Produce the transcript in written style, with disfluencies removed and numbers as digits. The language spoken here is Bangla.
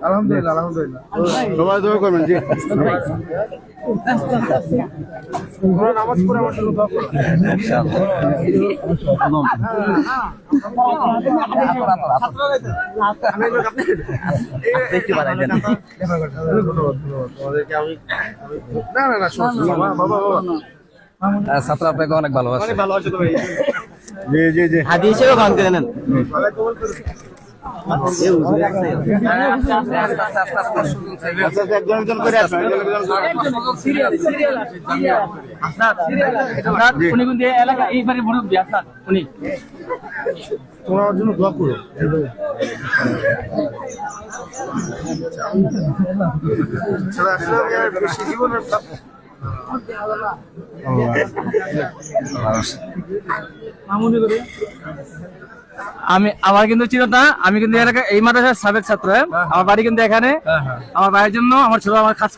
আলহামদুলিল্লাহ আলহামদুলিল্লাহ সবাই দোয়া করবেন জি নামাজ পড়ে আমার জন্য দোয়া করুন না না না বাবা ছাত্র আপনাকে অনেক ভালোবাসে। অনেক ভালো আছে তো ভাই জি জি জি হাদি হিসেবে গান করে নেন। একজন করে আসবেন তোমার জন্য দোয়া করো জীবনের আমি আমার কিন্তু চিন্তা আমি কিন্তু এই মাদ্রাসার সাবেক ছাত্র। আমার বাড়ি কিন্তু এখানে। আমার বাড়ির জন্য আমার ছোট আমার কাজ